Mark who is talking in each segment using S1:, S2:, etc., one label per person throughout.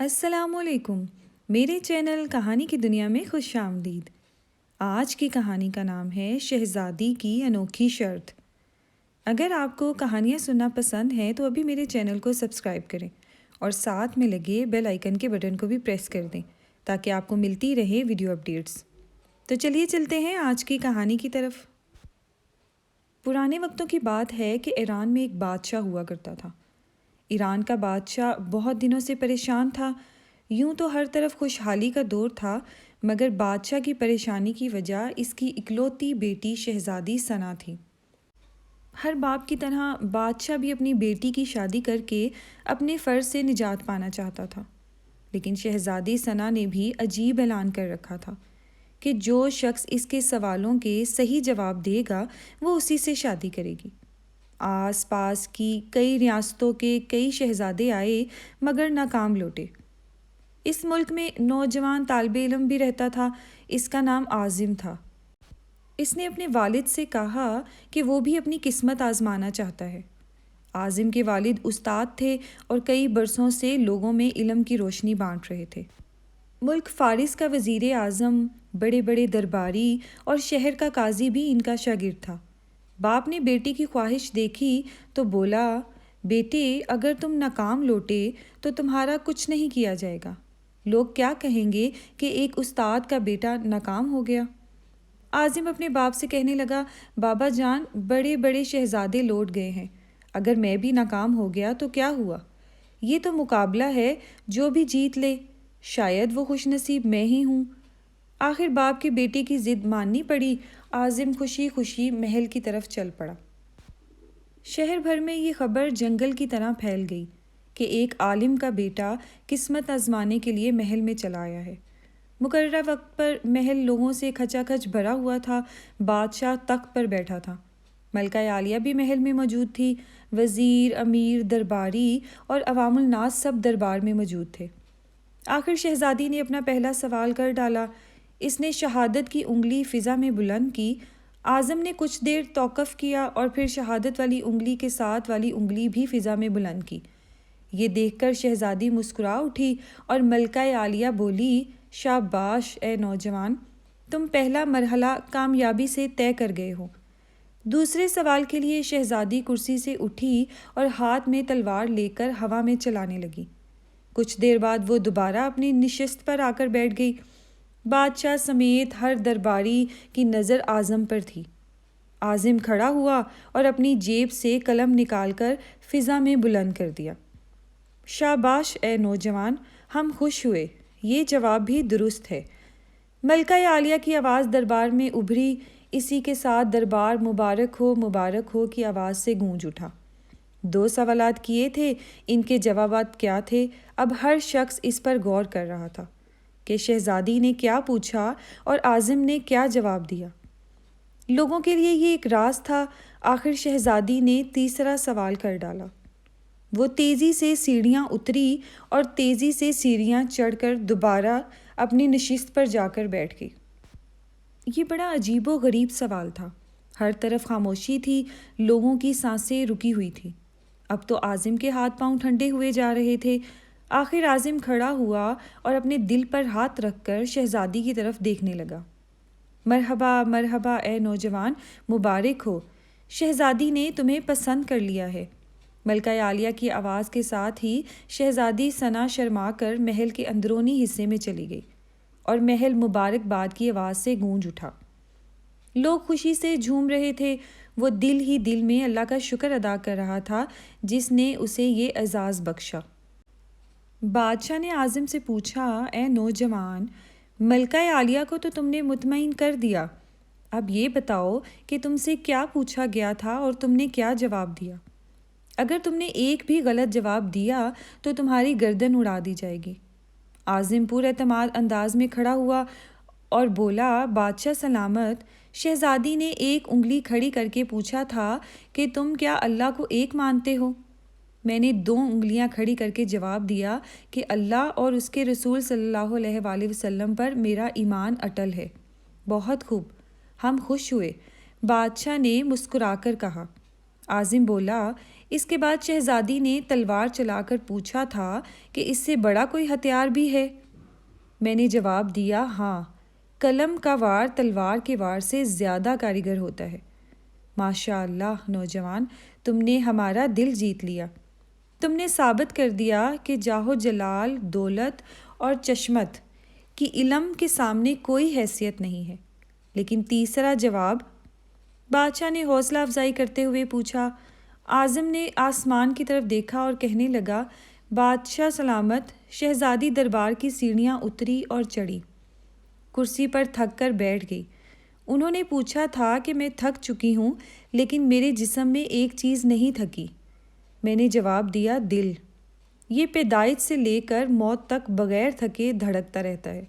S1: السلام علیکم، میرے چینل کہانی کی دنیا میں خوش آمدید۔ آج کی کہانی کا نام ہے شہزادی کی انوکھی شرط۔ اگر آپ کو کہانیاں سننا پسند ہیں تو ابھی میرے چینل کو سبسکرائب کریں اور ساتھ میں لگے بیل آئیکن کے بٹن کو بھی پریس کر دیں تاکہ آپ کو ملتی رہے ویڈیو اپڈیٹس۔ تو چلیے چلتے ہیں آج کی کہانی کی طرف۔ پرانے وقتوں کی بات ہے کہ ایران میں ایک بادشاہ ہوا کرتا تھا۔ ایران کا بادشاہ بہت دنوں سے پریشان تھا۔ یوں تو ہر طرف خوشحالی کا دور تھا، مگر بادشاہ کی پریشانی کی وجہ اس کی اکلوتی بیٹی شہزادی ثنا تھی۔ ہر باپ کی طرح بادشاہ بھی اپنی بیٹی کی شادی کر کے اپنے فرض سے نجات پانا چاہتا تھا، لیکن شہزادی ثنا نے بھی عجیب اعلان کر رکھا تھا کہ جو شخص اس کے سوالوں کے صحیح جواب دے گا وہ اسی سے شادی کرے گی۔ آس پاس کی کئی ریاستوں کے کئی شہزادے آئے مگر ناکام لوٹے۔ اس ملک میں نوجوان طالب علم بھی رہتا تھا، اس کا نام عاظم تھا۔ اس نے اپنے والد سے کہا کہ وہ بھی اپنی قسمت آزمانا چاہتا ہے۔ عاظم کے والد استاد تھے اور کئی برسوں سے لوگوں میں علم کی روشنی بانٹ رہے تھے۔ ملک فارس کا وزیر اعظم، بڑے بڑے درباری اور شہر کا قاضی بھی ان کا شاگرد تھا۔ باپ نے بیٹی کی خواہش دیکھی تو بولا، بیٹے اگر تم ناکام لوٹے تو تمہارا کچھ نہیں کیا جائے گا۔ لوگ کیا کہیں گے کہ ایک استاد کا بیٹا ناکام ہو گیا۔ عاظم اپنے باپ سے کہنے لگا، بابا جان بڑے بڑے شہزادے لوٹ گئے ہیں، اگر میں بھی ناکام ہو گیا تو کیا ہوا؟ یہ تو مقابلہ ہے، جو بھی جیت لے، شاید وہ خوش نصیب میں ہی ہوں۔ آخر باپ کی بیٹی کی ضد ماننی پڑی۔ عاظم خوشی خوشی محل کی طرف چل پڑا۔ شہر بھر میں یہ خبر جنگل کی طرح پھیل گئی کہ ایک عالم کا بیٹا قسمت آزمانے کے لیے محل میں چلا آیا ہے۔ مقررہ وقت پر محل لوگوں سے کھچا کھچ بھرا ہوا تھا۔ بادشاہ تخت پر بیٹھا تھا۔ ملکہ عالیہ بھی محل میں موجود تھی۔ وزیر، امیر، درباری اور عوام الناس سب دربار میں موجود تھے۔ آخر شہزادی نے اپنا پہلا سوال کر ڈالا۔ اس نے شہادت کی انگلی فضا میں بلند کی۔ عاظم نے کچھ دیر توقف کیا اور پھر شہادت والی انگلی کے ساتھ والی انگلی بھی فضا میں بلند کی۔ یہ دیکھ کر شہزادی مسکرا اٹھی اور ملکہ عالیہ بولی، شاباش اے نوجوان، تم پہلا مرحلہ کامیابی سے طے کر گئے ہو۔ دوسرے سوال کے لیے شہزادی کرسی سے اٹھی اور ہاتھ میں تلوار لے کر ہوا میں چلانے لگی۔ کچھ دیر بعد وہ دوبارہ اپنی نشست پر آ کر بیٹھ گئی۔ بادشاہ سمیت ہر درباری کی نظر عاظم پر تھی۔ عاظم کھڑا ہوا اور اپنی جیب سے قلم نکال کر فضا میں بلند کر دیا۔ شاباش اے نوجوان، ہم خوش ہوئے، یہ جواب بھی درست ہے۔ ملکہ عالیہ کی آواز دربار میں ابھری۔ اسی کے ساتھ دربار مبارک ہو کی آواز سے گونج اٹھا۔ 2 سوالات کیے تھے، ان کے جوابات کیا تھے؟ اب ہر شخص اس پر غور کر رہا تھا کہ شہزادی نے کیا پوچھا اور عاظم نے کیا جواب دیا۔ لوگوں کے لیے یہ ایک راز تھا۔ آخر شہزادی نے تیسرا سوال کر ڈالا۔ وہ تیزی سے سیڑھیاں اتری اور تیزی سے سیڑھیاں چڑھ کر دوبارہ اپنی نشست پر جا کر بیٹھ گئی۔ یہ بڑا عجیب و غریب سوال تھا۔ ہر طرف خاموشی تھی، لوگوں کی سانسیں رکی ہوئی تھیں۔ اب تو عاظم کے ہاتھ پاؤں ٹھنڈے ہوئے جا رہے تھے۔ آخر عاظم کھڑا ہوا اور اپنے دل پر ہاتھ رکھ کر شہزادی کی طرف دیکھنے لگا۔ مرحبا مرحبا اے نوجوان، مبارک ہو، شہزادی نے تمہیں پسند کر لیا ہے۔ ملکہ عالیہ کی آواز کے ساتھ ہی شہزادی ثنا شرما کر محل کے اندرونی حصے میں چلی گئی اور محل مبارک باد کی آواز سے گونج اٹھا۔ لوگ خوشی سے جھوم رہے تھے۔ وہ دل ہی دل میں اللہ کا شکر ادا کر رہا تھا جس نے اسے یہ اعزاز بخشا۔ بادشاہ نے عاظم سے پوچھا، اے نوجوان، ملکہ عالیہ کو تو تم نے مطمئن کر دیا، اب یہ بتاؤ کہ تم سے کیا پوچھا گیا تھا اور تم نے کیا جواب دیا؟ اگر تم نے ایک بھی غلط جواب دیا تو تمہاری گردن اڑا دی جائے گی۔ عاظم پر اعتماد انداز میں کھڑا ہوا اور بولا، بادشاہ سلامت، شہزادی نے ایک انگلی کھڑی کر کے پوچھا تھا کہ تم کیا اللہ کو ایک مانتے ہو؟ میں نے 2 انگلیاں کھڑی کر کے جواب دیا کہ اللہ اور اس کے رسول صلی اللہ علیہ وآلہ وسلم پر میرا ایمان اٹل ہے۔ بہت خوب، ہم خوش ہوئے، بادشاہ نے مسکرا کر کہا۔ عاظم بولا، اس کے بعد شہزادی نے تلوار چلا کر پوچھا تھا کہ اس سے بڑا کوئی ہتھیار بھی ہے؟ میں نے جواب دیا، ہاں، قلم کا وار تلوار کے وار سے زیادہ کارگر ہوتا ہے۔ ماشاء اللہ نوجوان، تم نے ہمارا دل جیت لیا۔ تم نے ثابت کر دیا کہ جاہ و جلال، دولت اور چشمت کی علم کے سامنے کوئی حیثیت نہیں ہے۔ لیکن تیسرا جواب؟ بادشاہ نے حوصلہ افزائی کرتے ہوئے پوچھا۔ اعظم نے آسمان کی طرف دیکھا اور کہنے لگا، بادشاہ سلامت۔ شہزادی دربار کی سیڑھیاں اتری اور چڑھی، کرسی پر تھک کر بیٹھ گئی۔ انہوں نے پوچھا تھا کہ میں تھک چکی ہوں، لیکن میرے جسم میں ایک چیز نہیں تھکی۔ میں نے جواب دیا، دل۔ یہ پیدائش سے لے کر موت تک بغیر تھکے دھڑکتا رہتا ہے۔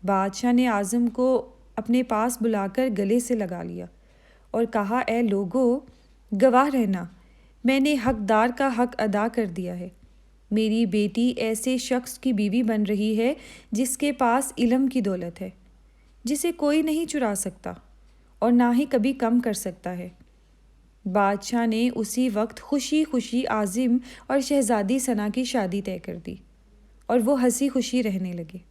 S1: بادشاہ نے اعظم کو اپنے پاس بلا کر گلے سے لگا لیا اور کہا، اے لوگو، گواہ رہنا، میں نے حقدار کا حق ادا کر دیا ہے۔ میری بیٹی ایسے شخص کی بیوی بن رہی ہے جس کے پاس علم کی دولت ہے، جسے کوئی نہیں چرا سکتا اور نہ ہی کبھی کم کر سکتا ہے۔ بادشاہ نے اسی وقت خوشی خوشی اعظم اور شہزادی ثنا کی شادی طے کر دی اور وہ ہنسی خوشی رہنے لگے۔